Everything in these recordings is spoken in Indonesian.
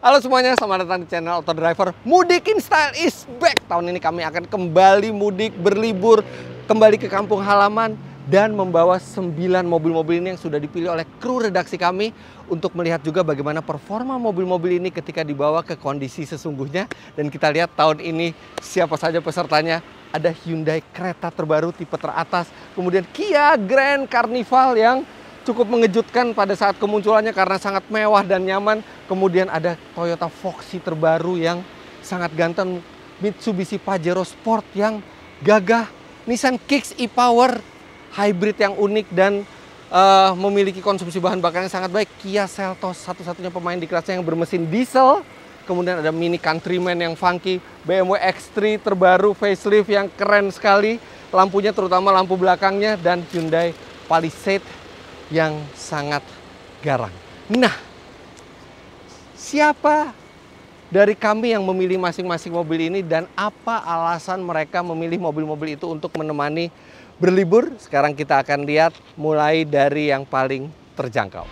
Halo semuanya, selamat datang di channel Auto Driver. Mudik in Style is back. Tahun ini kami akan kembali mudik, berlibur, kembali ke kampung halaman dan membawa 9 mobil-mobil ini yang sudah dipilih oleh kru redaksi kami untuk melihat juga bagaimana performa mobil-mobil ini ketika dibawa ke kondisi sesungguhnya. Dan kita lihat tahun ini siapa saja pesertanya. Ada Hyundai Creta terbaru tipe teratas, kemudian Kia Grand Carnival yang cukup mengejutkan pada saat kemunculannya karena sangat mewah dan nyaman. Kemudian ada Toyota Foxy terbaru yang sangat ganteng, Mitsubishi Pajero Sport yang gagah, Nissan Kicks e-Power hybrid yang unik dan memiliki konsumsi bahan bakar yang sangat baik, Kia Seltos satu-satunya pemain di kelasnya yang bermesin diesel. Kemudian ada Mini Countryman yang funky, BMW X3 terbaru facelift yang keren sekali, lampunya terutama lampu belakangnya, dan Hyundai Palisade yang sangat garang. Nah, siapa dari kami yang memilih masing-masing mobil ini dan apa alasan mereka memilih mobil-mobil itu untuk menemani berlibur? Sekarang kita akan lihat mulai dari yang paling terjangkau.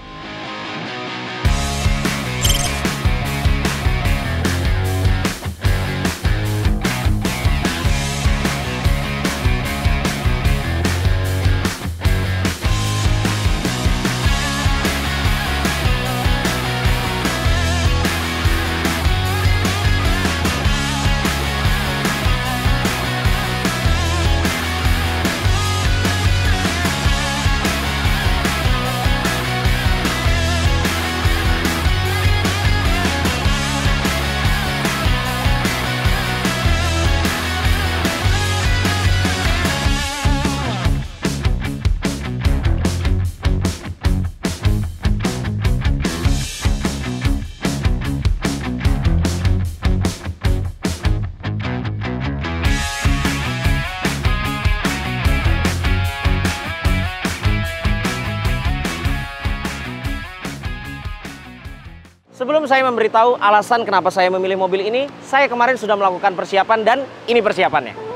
Sebelum saya memberitahu alasan kenapa saya memilih mobil ini, saya kemarin sudah melakukan persiapan dan ini persiapannya.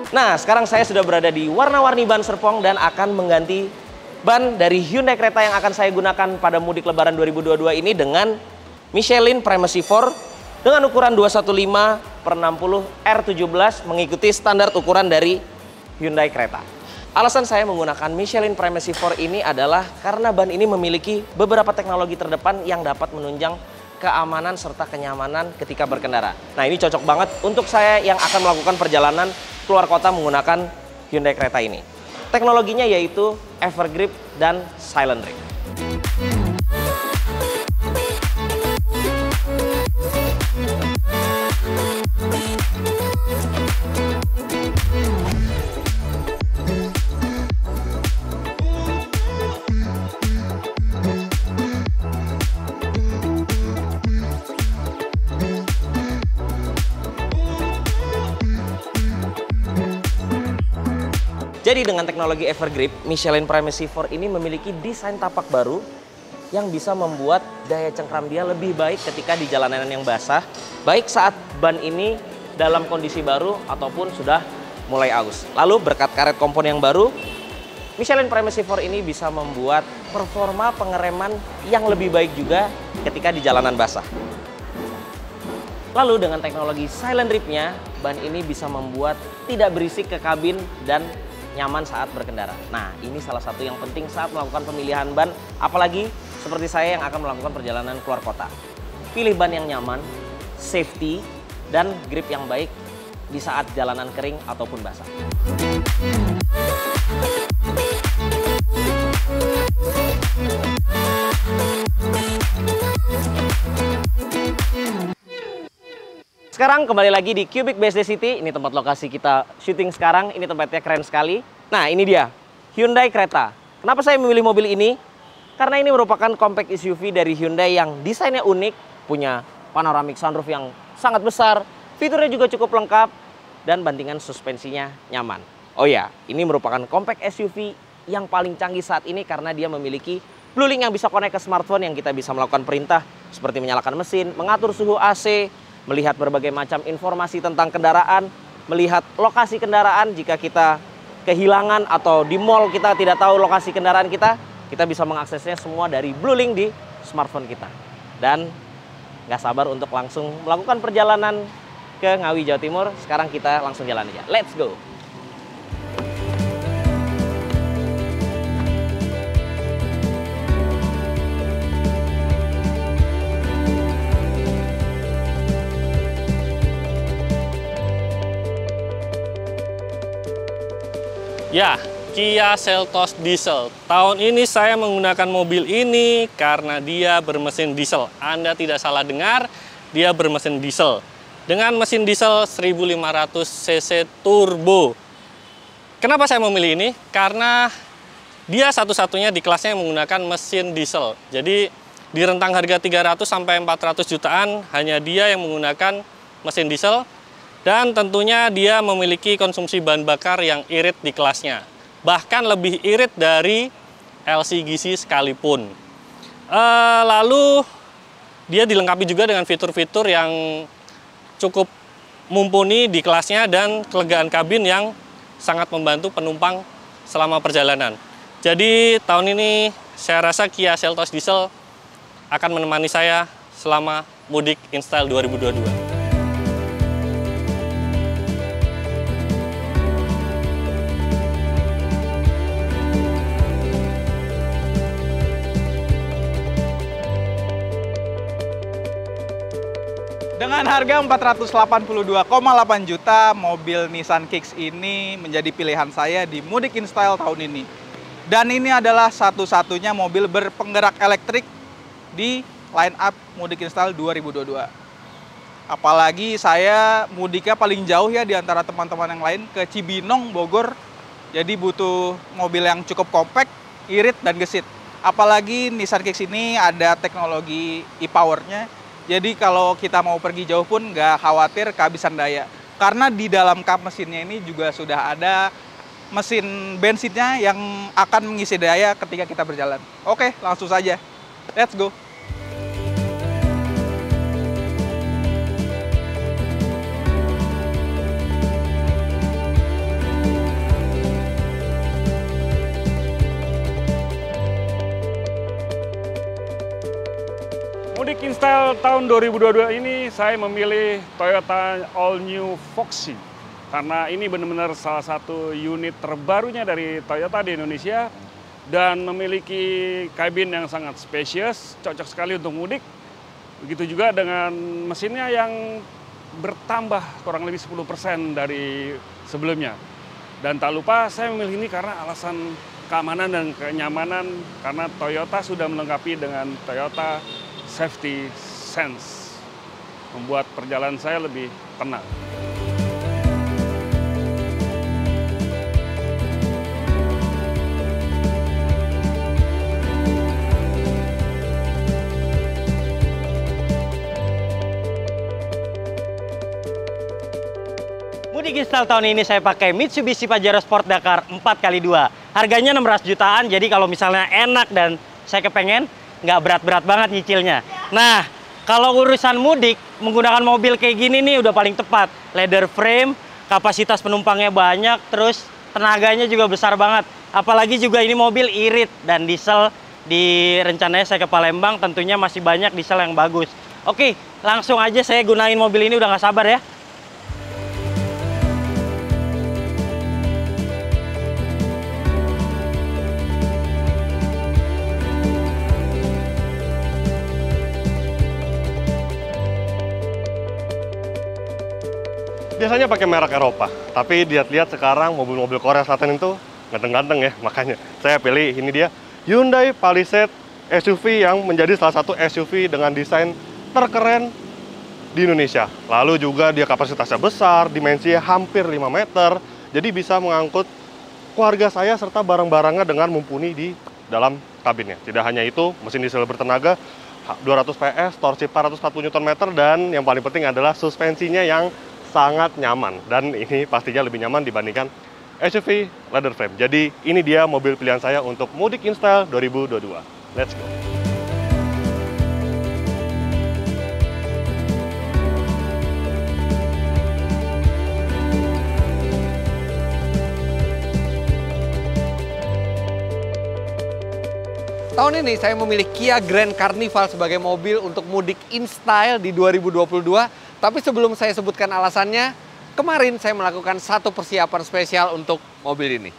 Nah, sekarang saya sudah berada di warna-warni ban Serpong dan akan mengganti ban dari Hyundai Creta yang akan saya gunakan pada mudik lebaran 2022 ini dengan Michelin Primacy 4 dengan ukuran 215/60 R17 mengikuti standar ukuran dari Hyundai Creta. Alasan saya menggunakan Michelin Primacy 4 ini adalah karena ban ini memiliki beberapa teknologi terdepan yang dapat menunjang keamanan serta kenyamanan ketika berkendara. Nah, ini cocok banget untuk saya yang akan melakukan perjalanan keluar kota menggunakan Hyundai Creta ini. Teknologinya yaitu Evergrip dan Silent Grip. Jadi dengan teknologi Evergrip, Michelin Primacy 4 ini memiliki desain tapak baru yang bisa membuat daya cengkram dia lebih baik ketika di jalanan yang basah, baik saat ban ini dalam kondisi baru ataupun sudah mulai aus. Lalu berkat karet kompon yang baru, Michelin Primacy 4 ini bisa membuat performa pengereman yang lebih baik juga ketika di jalanan basah. Lalu dengan teknologi Silent Grip-nya, ban ini bisa membuat tidak berisik ke kabin dan nyaman saat berkendara. Nah, ini salah satu yang penting saat melakukan pemilihan ban, apalagi seperti saya yang akan melakukan perjalanan keluar kota. Pilih ban yang nyaman, safety, dan grip yang baik di saat jalanan kering ataupun basah. Sekarang kembali lagi di Cubic BSD City. Ini tempat lokasi kita syuting sekarang. Ini tempatnya keren sekali. Nah, ini dia Hyundai Creta. Kenapa saya memilih mobil ini? Karena ini merupakan compact SUV dari Hyundai yang desainnya unik, punya panoramic sunroof yang sangat besar, fiturnya juga cukup lengkap, dan bantingan suspensinya nyaman. Oh ya, ini merupakan compact SUV yang paling canggih saat ini karena dia memiliki BlueLink yang bisa connect ke smartphone yang kita bisa melakukan perintah seperti menyalakan mesin, mengatur suhu AC, melihat berbagai macam informasi tentang kendaraan, melihat lokasi kendaraan jika kita kehilangan atau di mall kita tidak tahu lokasi kendaraan kita bisa mengaksesnya semua dari BlueLink di smartphone kita. Dan nggak sabar untuk langsung melakukan perjalanan ke Ngawi, Jawa Timur. Sekarang kita langsung jalan aja. Let's go! Ya, Kia Seltos Diesel. Tahun ini saya menggunakan mobil ini karena dia bermesin diesel. Anda tidak salah dengar, dia bermesin diesel. Dengan mesin diesel 1500 cc turbo. Kenapa saya memilih ini? Karena dia satu-satunya di kelasnya yang menggunakan mesin diesel. Jadi di rentang harga 300 sampai 400 jutaan hanya dia yang menggunakan mesin diesel. Dan tentunya dia memiliki konsumsi bahan bakar yang irit di kelasnya. Bahkan lebih irit dari LCGC sekalipun. Lalu dia dilengkapi juga dengan fitur-fitur yang cukup mumpuni di kelasnya dan kelegaan kabin yang sangat membantu penumpang selama perjalanan. Jadi tahun ini saya rasa Kia Seltos Diesel akan menemani saya selama mudik InStyle 2022. Dengan harga 482,8 juta, mobil Nissan Kicks ini menjadi pilihan saya di mudik InStyle tahun ini. Dan ini adalah satu-satunya mobil berpenggerak elektrik di line up mudik InStyle 2022. Apalagi saya mudiknya paling jauh ya di antara teman-teman yang lain ke Cibinong, Bogor. Jadi butuh mobil yang cukup kompak, irit, dan gesit. Apalagi Nissan Kicks ini ada teknologi e-powernya. Jadi kalau kita mau pergi jauh pun nggak khawatir kehabisan daya. Karena di dalam kap mesinnya ini juga sudah ada mesin bensinnya yang akan mengisi daya ketika kita berjalan. Oke, langsung saja. Let's go! Mudik InStyle tahun 2022 ini saya memilih Toyota All New Foxy karena ini benar-benar salah satu unit terbarunya dari Toyota di Indonesia dan memiliki kabin yang sangat spacious, cocok sekali untuk mudik. Begitu juga dengan mesinnya yang bertambah kurang lebih 10% dari sebelumnya. Dan tak lupa saya memilih ini karena alasan keamanan dan kenyamanan karena Toyota sudah melengkapi dengan Toyota Safety Sense, membuat perjalanan saya lebih tenang. Mudik InStyle tahun ini saya pakai Mitsubishi Pajero Sport Dakar 4x2. Harganya 600 jutaan, jadi kalau misalnya enak dan saya kepengen, nggak berat-berat banget nyicilnya. Nah, kalau urusan mudik, menggunakan mobil kayak gini nih udah paling tepat. Leather frame, kapasitas penumpangnya banyak, terus tenaganya juga besar banget. Apalagi juga ini mobil irit dan diesel. Di rencananya saya ke Palembang, tentunya masih banyak diesel yang bagus. Oke, langsung aja saya gunain mobil ini, udah nggak sabar ya. Biasanya pakai merek Eropa, tapi lihat-lihat sekarang mobil-mobil Korea Selatan itu ganteng-ganteng ya, makanya saya pilih ini dia Hyundai Palisade SUV yang menjadi salah satu SUV dengan desain terkeren di Indonesia. Lalu juga dia kapasitasnya besar, dimensinya hampir 5 meter, jadi bisa mengangkut keluarga saya serta barang-barangnya dengan mumpuni di dalam kabinnya. Tidak hanya itu, mesin diesel bertenaga 200 PS, torsi 440 Nm, dan yang paling penting adalah suspensinya yang sangat nyaman. Dan ini pastinya lebih nyaman dibandingkan SUV leather frame. Jadi ini dia mobil pilihan saya untuk mudik InStyle 2022. Let's go! Tahun ini saya memilih Kia Grand Carnival sebagai mobil untuk mudik InStyle di 2022. Tapi sebelum saya sebutkan alasannya, kemarin saya melakukan satu persiapan spesial untuk mobil ini.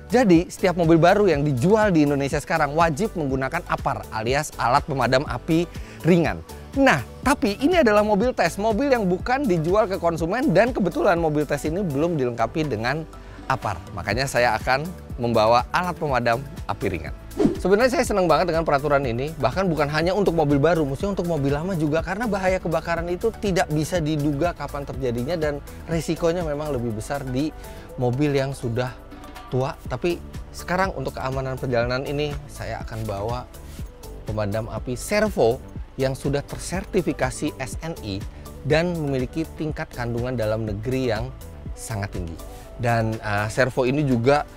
Jadi, setiap mobil baru yang dijual di Indonesia sekarang wajib menggunakan APAR alias alat pemadam api ringan. Nah, tapi ini adalah mobil tes, mobil yang bukan dijual ke konsumen dan kebetulan mobil tes ini belum dilengkapi dengan APAR. Makanya saya akan membawa alat pemadam api ringan. Sebenarnya saya senang banget dengan peraturan ini, bahkan bukan hanya untuk mobil baru, mestinya untuk mobil lama juga, karena bahaya kebakaran itu tidak bisa diduga kapan terjadinya dan resikonya memang lebih besar di mobil yang sudah tua. Tapi sekarang untuk keamanan perjalanan ini saya akan bawa pemadam api servo yang sudah tersertifikasi SNI dan memiliki tingkat kandungan dalam negeri yang sangat tinggi. Dan servo ini juga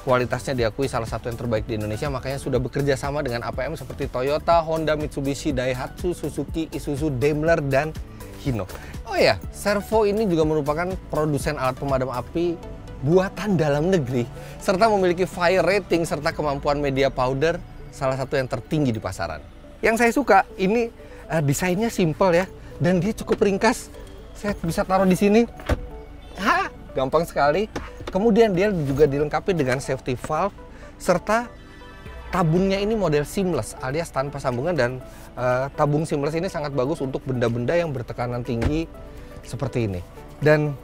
kualitasnya diakui salah satu yang terbaik di Indonesia, makanya sudah bekerja sama dengan APM seperti Toyota, Honda, Mitsubishi, Daihatsu, Suzuki, Isuzu, Daimler, dan Hino. Oh ya, servo ini juga merupakan produsen alat pemadam api buatan dalam negeri, serta memiliki fire rating serta kemampuan media powder salah satu yang tertinggi di pasaran. Yang saya suka, ini desainnya simple ya, dan dia cukup ringkas. Saya bisa taruh di sini. Gampang sekali. Kemudian dia juga dilengkapi dengan safety valve serta tabungnya ini model seamless alias tanpa sambungan, dan tabung seamless ini sangat bagus untuk benda-benda yang bertekanan tinggi seperti ini. Dan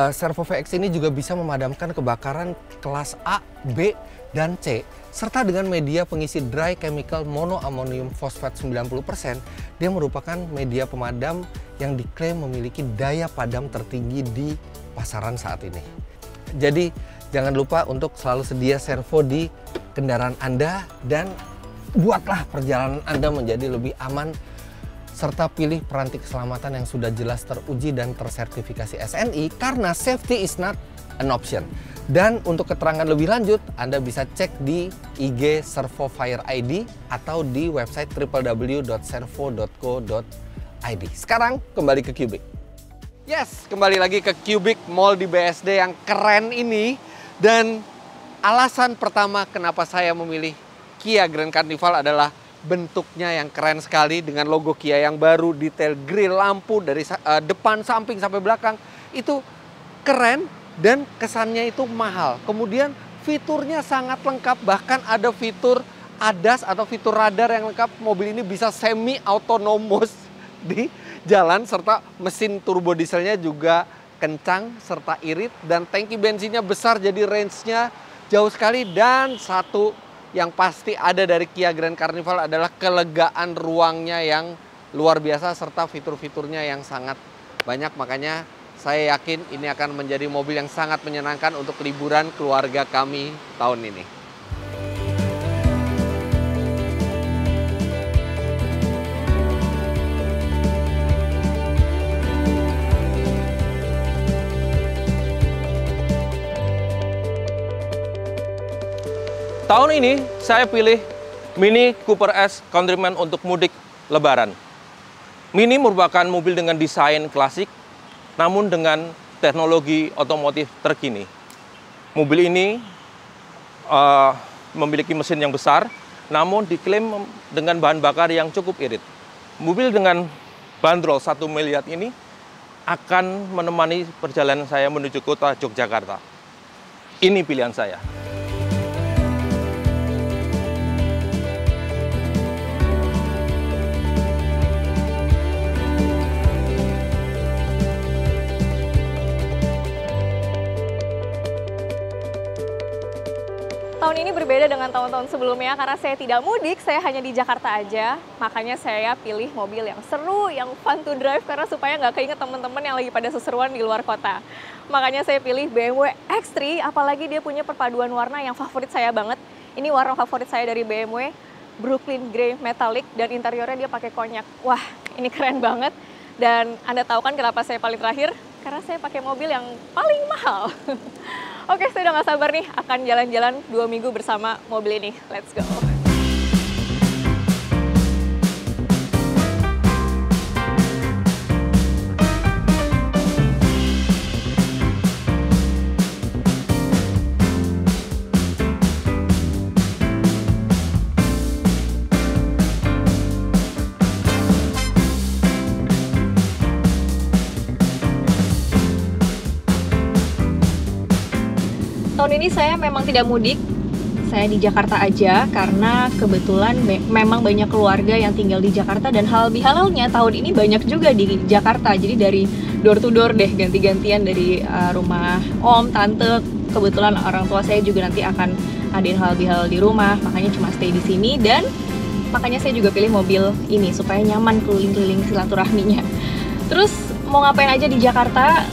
servo VX ini juga bisa memadamkan kebakaran kelas A, B, dan C serta dengan media pengisi dry chemical monoammonium phosphate 90%. Dia merupakan media pemadam yang diklaim memiliki daya padam tertinggi di pasaran saat ini. Jadi jangan lupa untuk selalu sedia servo di kendaraan Anda dan buatlah perjalanan Anda menjadi lebih aman, serta pilih peranti keselamatan yang sudah jelas teruji dan tersertifikasi SNI, karena safety is not an option. Dan untuk keterangan lebih lanjut Anda bisa cek di IG Servo Fire ID atau di website www.servo.co.id. Sekarang kembali ke Cubic. Yes, kembali lagi ke Cubic Mall di BSD yang keren ini. Dan alasan pertama kenapa saya memilih Kia Grand Carnival adalah bentuknya yang keren sekali dengan logo Kia yang baru, detail grill, lampu dari depan, samping sampai belakang itu keren dan kesannya itu mahal. Kemudian fiturnya sangat lengkap, bahkan ada fitur ADAS atau fitur radar yang lengkap. Mobil ini bisa semi autonomous di jalan, serta mesin turbo dieselnya juga kencang serta irit, dan tangki bensinnya besar jadi range-nya jauh sekali. Dan satu yang pasti ada dari Kia Grand Carnival adalah kelegaan ruangnya yang luar biasa serta fitur-fiturnya yang sangat banyak. Makanya saya yakin ini akan menjadi mobil yang sangat menyenangkan untuk liburan keluarga kami tahun ini. Tahun ini saya pilih Mini Cooper S Countryman untuk mudik lebaran. Mini merupakan mobil dengan desain klasik, namun dengan teknologi otomotif terkini. Mobil ini memiliki mesin yang besar, namun diklaim dengan bahan bakar yang cukup irit. Mobil dengan bandrol 1 miliar ini akan menemani perjalanan saya menuju kota Yogyakarta. Ini pilihan saya. Tahun ini berbeda dengan tahun-tahun sebelumnya karena saya tidak mudik, saya hanya di Jakarta aja. Makanya saya pilih mobil yang seru, yang fun to drive, karena supaya nggak keinget teman-teman yang lagi pada seseruan di luar kota. Makanya saya pilih BMW X3, apalagi dia punya perpaduan warna yang favorit saya banget. Ini warna favorit saya dari BMW, Brooklyn Grey Metallic, dan interiornya dia pakai konyak. Wah, ini keren banget. Dan Anda tahu kan kenapa saya paling terakhir? Karena saya pakai mobil yang paling mahal. Oke, saya udah gak sabar nih akan jalan-jalan 2 minggu bersama mobil ini. Let's go! Tahun ini saya memang tidak mudik, saya di Jakarta aja karena kebetulan memang banyak keluarga yang tinggal di Jakarta dan lebih halalnya tahun ini banyak juga di Jakarta. Jadi dari door to door deh, ganti-gantian dari rumah om, tante. Kebetulan orang tua saya juga nanti akan adain halal di rumah, makanya cuma stay di sini dan makanya saya juga pilih mobil ini supaya nyaman keliling-keliling silaturahminya. Terus mau ngapain aja di Jakarta,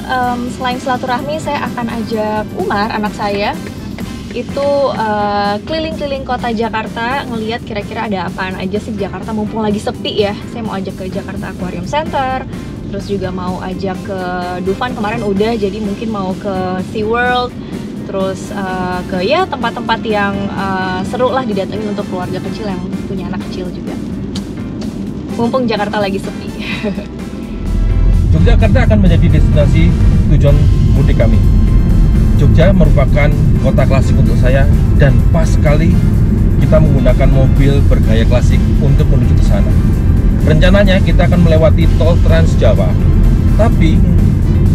selain silaturahmi saya akan ajak Umar, anak saya, itu keliling-keliling kota Jakarta, ngelihat kira-kira ada apaan aja sih di Jakarta mumpung lagi sepi ya. Saya mau ajak ke Jakarta Aquarium Center, terus juga mau ajak ke Dufan kemarin udah, jadi mungkin mau ke SeaWorld, terus ke ya tempat-tempat yang seru lah didatengin untuk keluarga kecil yang punya anak kecil juga. Mumpung Jakarta lagi sepi. Yogyakarta akan menjadi destinasi tujuan mudik kami. Jogja merupakan kota klasik untuk saya dan pas sekali kita menggunakan mobil bergaya klasik untuk menuju ke sana. Rencananya kita akan melewati tol Trans Jawa. Tapi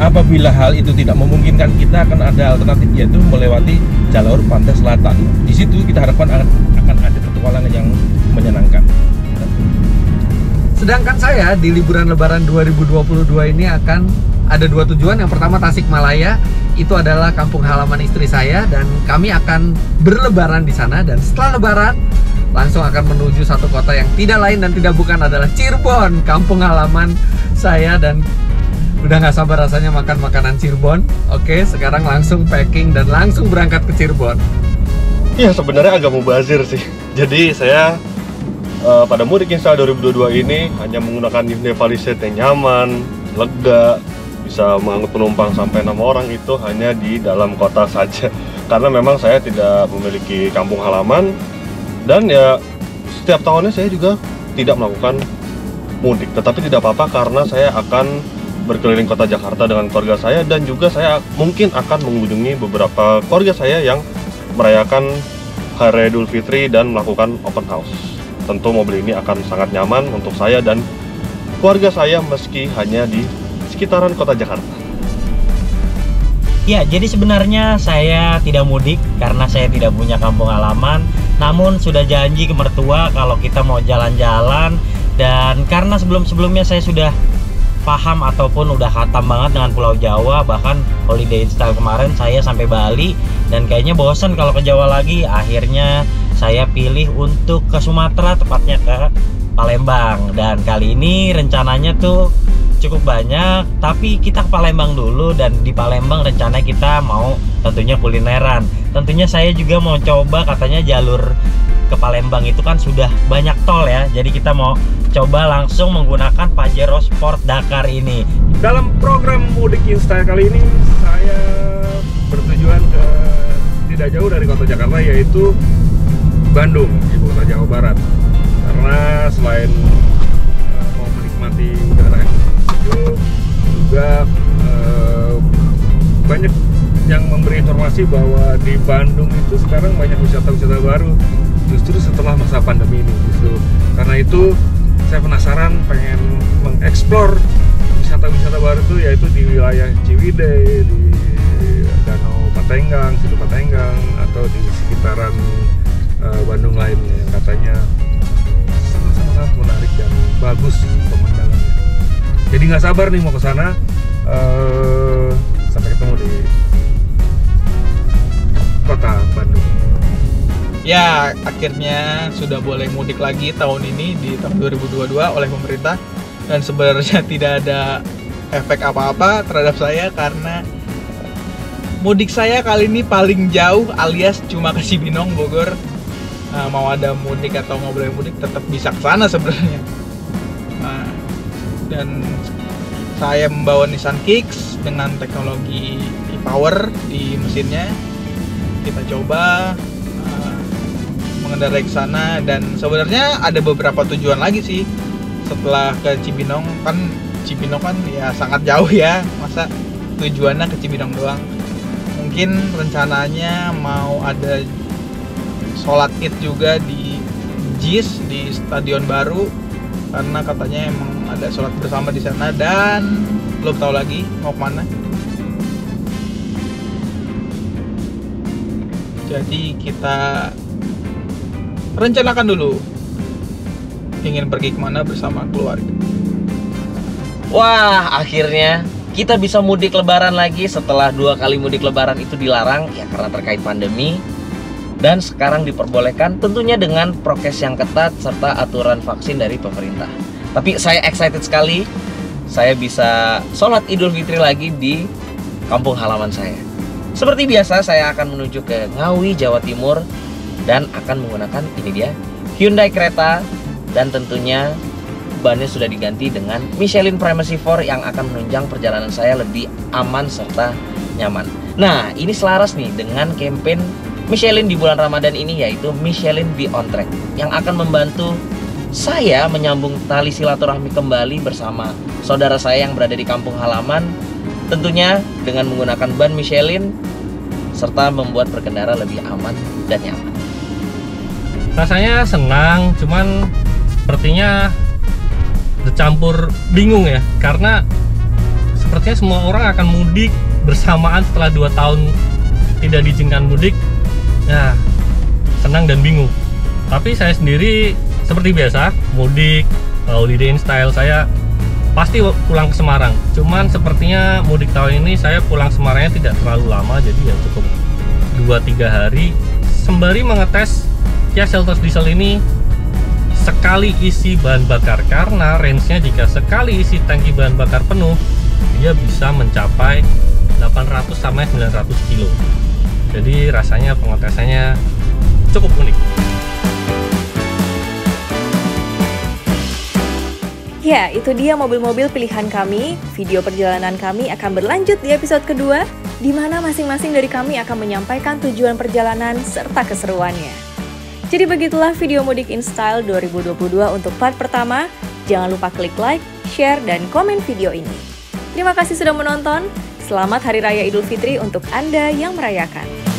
apabila hal itu tidak memungkinkan, kita akan ada alternatif, yaitu melewati jalur pantai selatan. Di situ kita harapkan akan ada petualangan yang menyenangkan. Sedangkan saya di liburan lebaran 2022 ini akan ada 2 tujuan. Yang pertama Tasikmalaya, itu adalah kampung halaman istri saya dan kami akan berlebaran di sana. Dan setelah lebaran langsung akan menuju satu kota yang tidak lain dan tidak bukan adalah Cirebon, kampung halaman saya, dan udah nggak sabar rasanya makan makanan Cirebon. Oke, sekarang langsung packing dan langsung berangkat ke Cirebon. Iya, sebenarnya agak mubazir sih. Jadi saya pada Mudik Install 2022 ini hanya menggunakan Hyundai Palisade yang nyaman, lega, bisa mengangkut penumpang sampai 6 orang, itu hanya di dalam kota saja. Karena memang saya tidak memiliki kampung halaman dan ya setiap tahunnya saya juga tidak melakukan mudik. Tetapi tidak apa-apa karena saya akan berkeliling kota Jakarta dengan keluarga saya dan juga saya mungkin akan mengunjungi beberapa keluarga saya yang merayakan Hari Idul Fitri dan melakukan open house. Tentu mobil ini akan sangat nyaman untuk saya dan keluarga saya meski hanya di sekitaran kota Jakarta. Ya, jadi sebenarnya saya tidak mudik karena saya tidak punya kampung halaman. Namun sudah janji ke mertua kalau kita mau jalan-jalan. Dan karena sebelum-sebelumnya saya sudah paham ataupun udah khatam banget dengan Pulau Jawa, bahkan holiday style kemarin saya sampai Bali dan kayaknya bosan kalau ke Jawa lagi. Akhirnya saya pilih untuk ke Sumatera, tepatnya ke Palembang. Dan kali ini rencananya tuh cukup banyak, tapi kita ke Palembang dulu. Dan di Palembang rencananya kita mau tentunya kulineran. Tentunya saya juga mau coba, katanya jalur ke Palembang itu kan sudah banyak tol ya. Jadi kita mau coba langsung menggunakan Pajero Sport Dakar ini. Dalam program Mudik Install kali ini saya bertujuan ke tidak jauh dari kota Jakarta, yaitu Bandung, ibu kota Jawa Barat. Karena selain mau menikmati udara yang sejuk, juga banyak yang memberi informasi bahwa di Bandung itu sekarang banyak wisata-wisata baru justru setelah masa pandemi ini. Justru karena itu saya penasaran, pengen mengeksplor wisata-wisata baru itu, yaitu di wilayah Ciwidey, di Danau Patenggang, Situ Patenggang, atau di sekitaran Bandung lainnya yang katanya sangat-sangat menarik dan bagus pemandangannya. Jadi nggak sabar nih mau ke sana. Sampai ketemu di kota Bandung. Ya, akhirnya sudah boleh mudik lagi tahun ini di tahun 2022 oleh pemerintah. Dan sebenarnya tidak ada efek apa-apa terhadap saya karena mudik saya kali ini paling jauh, alias cuma ke Cibinong, Bogor. Mau ada mudik atau nggak boleh mudik tetap bisa ke sana sebenarnya. Dan Saya membawa Nissan Kicks dengan teknologi e-power di mesinnya. Kita coba mengendarai ke sana, dan sebenarnya ada beberapa tujuan lagi sih setelah ke Cibinong. Cibinong kan ya sangat jauh ya, masa tujuannya ke Cibinong doang. Mungkin rencananya mau ada sholat Id juga di JIS, di Stadion Baru, karena katanya emang ada sholat bersama di sana, dan belum tahu lagi mau kemana. Jadi kita rencanakan dulu ingin pergi kemana bersama keluarga. Wah, akhirnya kita bisa mudik lebaran lagi setelah 2 kali mudik lebaran itu dilarang ya karena terkait pandemi. Dan sekarang diperbolehkan tentunya dengan prokes yang ketat serta aturan vaksin dari pemerintah. Tapi saya excited sekali, saya bisa sholat Idul Fitri lagi di kampung halaman saya. Seperti biasa, saya akan menuju ke Ngawi, Jawa Timur, dan akan menggunakan ini dia, Hyundai Creta, dan tentunya bannya sudah diganti dengan Michelin Primacy 4 yang akan menunjang perjalanan saya lebih aman serta nyaman. Nah, ini selaras nih dengan campaign Michelin di bulan Ramadan ini, yaitu Michelin Be On Track, yang akan membantu saya menyambung tali silaturahmi kembali bersama saudara saya yang berada di kampung halaman, tentunya dengan menggunakan ban Michelin serta membuat berkendara lebih aman dan nyaman. Rasanya senang, cuman sepertinya bercampur bingung ya, karena sepertinya semua orang akan mudik bersamaan setelah 2 tahun tidak diizinkan mudik. Nah, senang dan bingung. Tapi saya sendiri seperti biasa, mudik, holiday in style, saya pasti pulang ke Semarang. Cuman sepertinya mudik tahun ini saya pulang Semarangnya tidak terlalu lama, jadi ya cukup 2-3 hari. Sembari mengetes Kia Seltos diesel ini sekali isi bahan bakar, karena range-nya jika sekali isi tangki bahan bakar penuh, dia bisa mencapai 800 sampai 900 kilo. Jadi rasanya pengetesannya cukup unik. Ya, itu dia mobil-mobil pilihan kami. Video perjalanan kami akan berlanjut di episode kedua, di mana masing-masing dari kami akan menyampaikan tujuan perjalanan serta keseruannya. Jadi begitulah video Mudik in Style 2022 untuk part pertama. Jangan lupa klik like, share, dan komen video ini. Terima kasih sudah menonton. Selamat Hari Raya Idul Fitri untuk Anda yang merayakan.